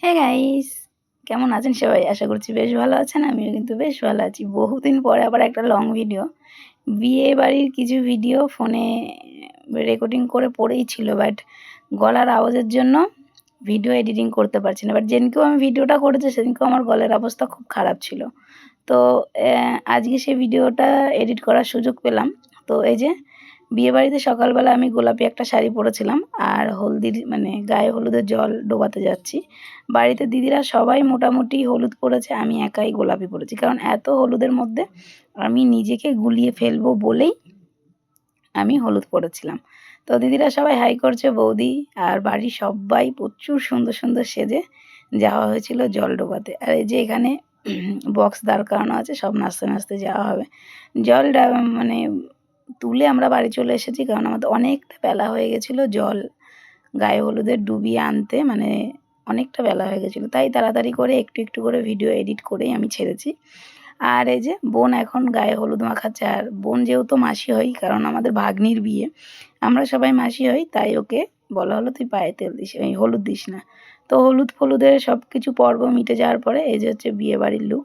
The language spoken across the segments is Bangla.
হে গাইস, কেমন আছেন সবাই? আশা করছি বেশ ভালো আছেন। আমিও কিন্তু বেশ ভালো আছি। বহুদিন পরে আবার একটা লং ভিডিও। বিয়ে বাড়ির কিছু ভিডিও ফোনে রেকর্ডিং করে পড়েই ছিল, বাট গলার আওয়াজের জন্য ভিডিও এডিটিং করতে পারছি না। বাট যেদিনকেও আমি ভিডিওটা করেছি সেদিনকেও আমার গলার অবস্থা খুব খারাপ ছিল। তো আজকে সেই ভিডিওটা এডিট করার সুযোগ পেলাম। তো এই যে বিয়েবাড়িতে সকালবেলা আমি গোলাপি একটা শাড়ি পরেছিলাম আর হলদির মানে গায়ে হলুদের জল ডোবাতে যাচ্ছি। বাড়িতে দিদিরা সবাই মোটামুটি হলুদ পরেছে, আমি একাই গোলাপি পরেছি। কারণ এত হলুদের মধ্যে আমি নিজেকে গুলিয়ে ফেলবো বলেই আমি হলুদ পরেছিলাম। তো দিদিরা সবাই হাই করছে, বৌদি আর বাড়ির সবাই প্রচুর সুন্দর সুন্দর সেজে যাওয়া হয়েছিল জল ডোবাতে। আর এই যে এখানে বক্স দাঁড় করানো আছে, সব নাচতে নাচতে যাওয়া হবে। জল মানে তুলে আমরা বাড়ি চলে এসেছি, কারণ আমাদের অনেকটা বেলা হয়ে গেছিলো জল গায়ে হলুদের ডুবিয়ে আনতে, মানে অনেকটা বেলা হয়ে গেছিলো। তাই তাড়াতাড়ি করে একটু একটু করে ভিডিও এডিট করেই আমি ছেড়েছি। আর এই যে বোন এখন গায়ে হলুদ মাখাচ্ছে। আর বোন যেহেতু মাসি হই, কারণ আমাদের ভাগ্নির বিয়ে, আমরা সবাই মাসি হই, তাই ওকে বলা হলো তুই পায়ে তেল দিস, এই হলুদ দিস না। তো হলুদ ফলুদের সব কিছু পর্ব মিটে যাওয়ার পরে এই যে হচ্ছে বিয়েবাড়ির লুক।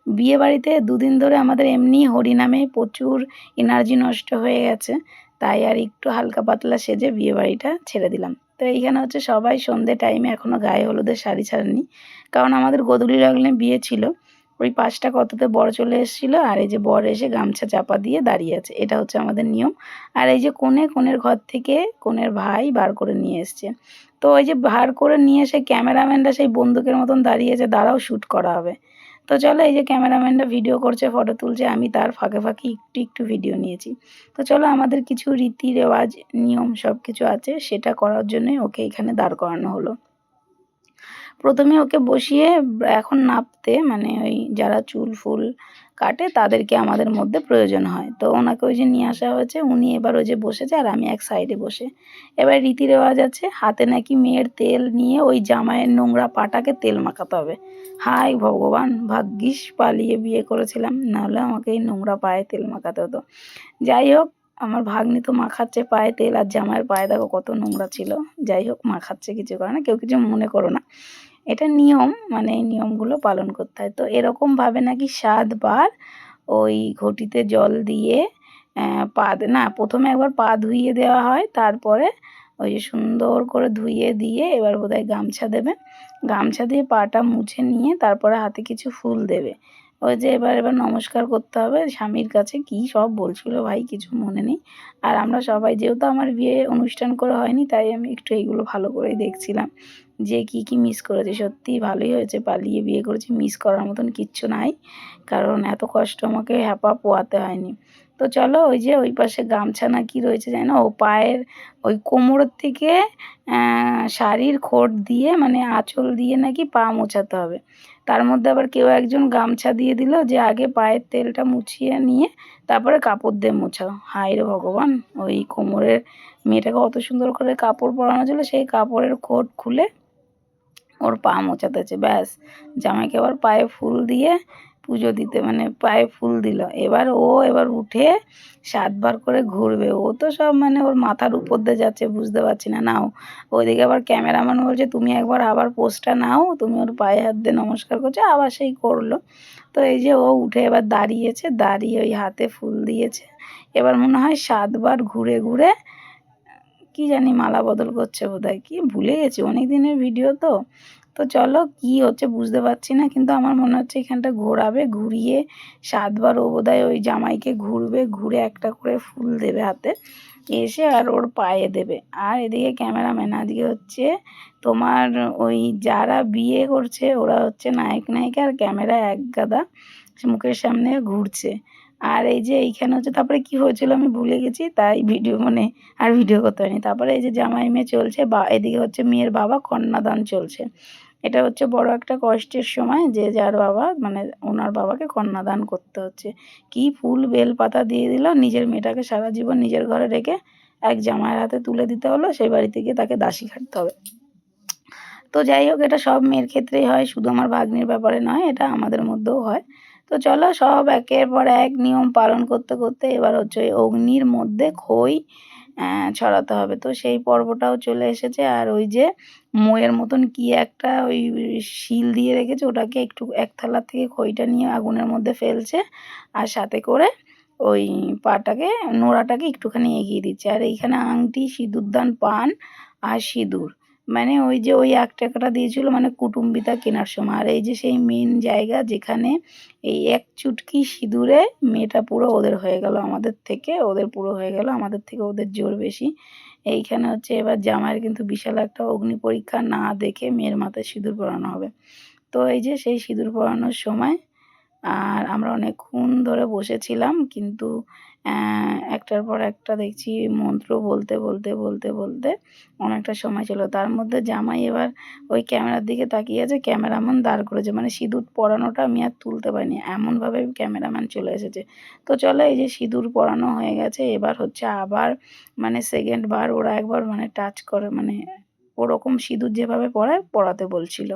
বিয়েবাড়িতে দুদিন ধরে আমাদের এমনি হরিনামে প্রচুর এনার্জি নষ্ট হয়ে গেছে, তাই আর একটু হালকা পাতলা সেজে বিয়েবাড়িটা ছেড়ে দিলাম। তো এইখানে হচ্ছে সবাই সন্ধ্যে টাইমে এখনও গায়ে হলুদের শাড়ি ছাড়েনি, কারণ আমাদের গোধূলি লগ্নে বিয়ে ছিল। ওই ৫টা কততে বর চলে এসেছিলো, আর এই যে বর এসে গামছা চাপা দিয়ে দাঁড়িয়ে আছে, এটা হচ্ছে আমাদের নিয়ম। আর এই যে কনের ঘর থেকে কনের ভাই বার করে নিয়ে এসছে। তো ওই যে বার করে নিয়ে এসে ক্যামেরাম্যানরা সেই বন্দুকের মতন দাঁড়িয়েছে, দাঁড়াও শ্যুট করা হবে। তো চলো, এই যে ক্যামেরাম্যানরা ভিডিও করছে, ফটো তুলছে, আমি তার ফাঁকে ফাঁকে একটু একটু ভিডিও নিয়েছি। তো চলো, আমাদের কিছু রীতি রেওয়াজ নিয়ম সব কিছু আছে, সেটা করার জন্যই ওকে এখানে দাঁড় করানো হলো। প্রথমে ওকে বসিয়ে এখন নাপতে, মানে ওই যারা চুল ফুল কাটে তাদেরকে আমাদের মধ্যে প্রয়োজন হয়, তো ওনাকে ওই যে নিয়ে আসা হয়েছে। উনি এবার ওই যে বসেছে আর আমি এক সাইডে বসে। এবার রীতি রেওয়াজ আছে, হাতে নাকি মেয়ের তেল নিয়ে ওই জামাইয়ের নোংরা পাটাকে তেল মাখাতে হবে। হায় ভগবান, ভাগ্যিস পালিয়ে বিয়ে করেছিলাম, নাহলে আমাকে এই নোংরা পায়ে তেল মাখাতে হতো। যাই হোক, আমার ভাগ্নি তো মাখাচ্ছে পায়ে তেল, আর জামাইয়ের পায়ে দেখো কত নোংরা ছিল। যাই হোক, মাখাচ্ছে, কিছু করে না, কেউ কিছু মনে করো না, এটা নিয়ম, মানে এই নিয়মগুলো পালন করতে হয়। তো এরকমভাবে নাকি ৭ বার ওই ঘটিতে জল দিয়ে পা না, প্রথমে একবার পা ধুইয়ে দেওয়া হয়, তারপরে ওই যে সুন্দর করে ধুইয়ে দিয়ে এবার বোধহয় গামছা দেবে, গামছা দিয়ে পাটা মুছে নিয়ে তারপরে হাতে কিছু ফুল দেবে। ওই যে এবার নমস্কার করতে হবে স্বামীর কাছে, কী সব বলছিল ভাই, কিছু মনে নেই। আর আমরা সবাই, যেহেতু আমার বিয়ে অনুষ্ঠান করে হয়নি, তাই আমি একটু এইগুলো ভালো করেই দেখছিলাম যে কী কী মিস করেছি। সত্যিই ভালোই হয়েছে পালিয়ে বিয়ে করেছি, মিস করার মতন কিচ্ছু নাই, কারণ এত কষ্ট আমাকে হ্যাপা পোয়াতে হয়নি। তো চলো, ওই যে ওই পাশে গামছা না কি রয়েছে জানো, ও পায়ের ওই কোমরের থেকে শাড়ির খোট দিয়ে, মানে আঁচল দিয়ে নাকি পা মোছাতে হবে। তার মধ্যে আবার কেউ একজন গামছা দিয়ে দিল যে আগে পায়ের তেলটা মুছিয়ে নিয়ে তারপরে কাপড় দিয়ে মোছাও। হায় রে ভগবান, ওই কোমরের মেয়েটাকে অত সুন্দর করে কাপড় পরানো ছিল, সেই কাপড়ের খোট খুলে ওর পা মোছাতেছে, ব্যাস। জামাইকে আবার পায়ে ফুল দিয়ে পুজো দিতে, মানে পায়ে ফুল দিল। এবার উঠে ৭ বার করে ঘুরবে। ও তো সব মানে ওর মাথার উপর দিয়ে যাচ্ছে, বুঝতে পারছি না। নাও, ওইদিকে আবার ক্যামেরাম্যান বলছে তুমি একবার আবার পোজটা নাও, তুমি ওর পায়ে হাত দিয়ে নমস্কার করছো, আবার সেই করলো। তো এই যে ও উঠে এবার দাঁড়িয়েছে, দাঁড়িয়ে ওই হাতে ফুল দিয়েছে। এবার মনে হয় ৭ বার ঘুরে ঘুরে কি জানি মালা বদল করছে বোধহয়, কি ভুলে গেছি, অনেক দিনের ভিডিও তো। তো চলো, কি হচ্ছে বুঝতে পারছি না, কিন্তু আমার মনে হচ্ছে এখানটা ঘোরাবে, ঘুরিয়ে ৭ বার ও বোধহয় ওই জামাইকে ঘুরবে, ঘুরে একটা করে ফুল দেবে হাতে, এসে আর ওর পায়ে দেবে। আর এদিকে ক্যামেরাম্যান আজকে হচ্ছে তোমার ওই যারা বিয়ে করছে ওরা হচ্ছে নায়ক নায়িকা, আর ক্যামেরা এক গাদা মুখের সামনে ঘুরছে। আর এই যে এইখানে হচ্ছে, তারপরে কি হয়েছিল আমি ভুলে গেছি, তাই ভিডিও মানে আর ভিডিও করতে হয়নি। তারপরে এই যে জামাই মেয়ে চলছে, বা এদিকে হচ্ছে মেয়ের বাবা কন্যাদান চলছে। এটা হচ্ছে বড় একটা কষ্টের সময়, যে যার বাবা মানে ওনার বাবাকে কন্যাদান করতে হচ্ছে। কি ফুল বেল পাতা দিয়ে দিল, নিজের মেয়েটাকে সারা জীবন নিজের ঘরে রেখে এক জামাইয়ের হাতে তুলে দিতে হলো, সেই বাড়িতে গিয়ে তাকে দাসী খাটতে হবে। তো যাই হোক, এটা সব মেয়ের ক্ষেত্রেই হয়, শুধু আমার ভাগ্নির ব্যাপারে নয়, এটা আমাদের মধ্যেও হয়। তো চলো, সব একের পর এক নিয়ম পালন করতে করতে এবার হচ্ছে ওই অগ্নির মধ্যে খই ছড়াতে হবে। তো সেই পর্বটাও চলে এসেছে। আর ওই যে মোয়ের মতন কি একটা ওই শিল দিয়ে রেখেছে, ওটাকে একটু এক থালা থেকে খইটা নিয়ে আগুনের মধ্যে ফেলছে, আর সাথে করে ওই পাটাকে নোড়াটাকে একটুখানি এগিয়ে দিচ্ছে। আর এইখানে আংটি, সিঁদুরদান, পান আর সিঁদুর, মানে ওই যে ওই ১ টাকাটা দিয়েছিল মানে কুটুম্বিতা কেনার সময়। আর এই যে সেই মেন জায়গা যেখানে এই এক চুটকি সিঁদুরে মেয়েটা পুরো ওদের হয়ে গেল, আমাদের থেকে ওদের পুরো হয়ে গেল, আমাদের থেকে ওদের জোর বেশি। এইখানে হচ্ছে এবার জামাইয়ের কিন্তু বিশাল একটা অগ্নি পরীক্ষা না দেখে মেয়ের মাথায় সিঁদুর পরানো হবে। তো এই যে সেই সিঁদুর পরানোর সময় আর আমরা অনেকক্ষণ ধরে বসেছিলাম, কিন্তু একটার পর একটা দেখছি মন্ত্র বলতে বলতে বলতে বলতে অনেকটা সময় ছিল। তার মধ্যে জামাই এবার ওই ক্যামেরার দিকে তাকিয়ে আছে, ক্যামেরাম্যান দাঁড় করেছে, মানে সিঁদুর পরানোটা আমি আর তুলতে পারিনি, এমনভাবে ক্যামেরাম্যান চলে এসেছে। তো চলো, এই যে সিঁদুর পরানো হয়ে গেছে, এবার হচ্ছে আবার মানে সেকেন্ড বার ওরা একবার মানে টাচ করে, মানে ওরকম সিঁদুর যেভাবে পরায় পরাতে বলছিল।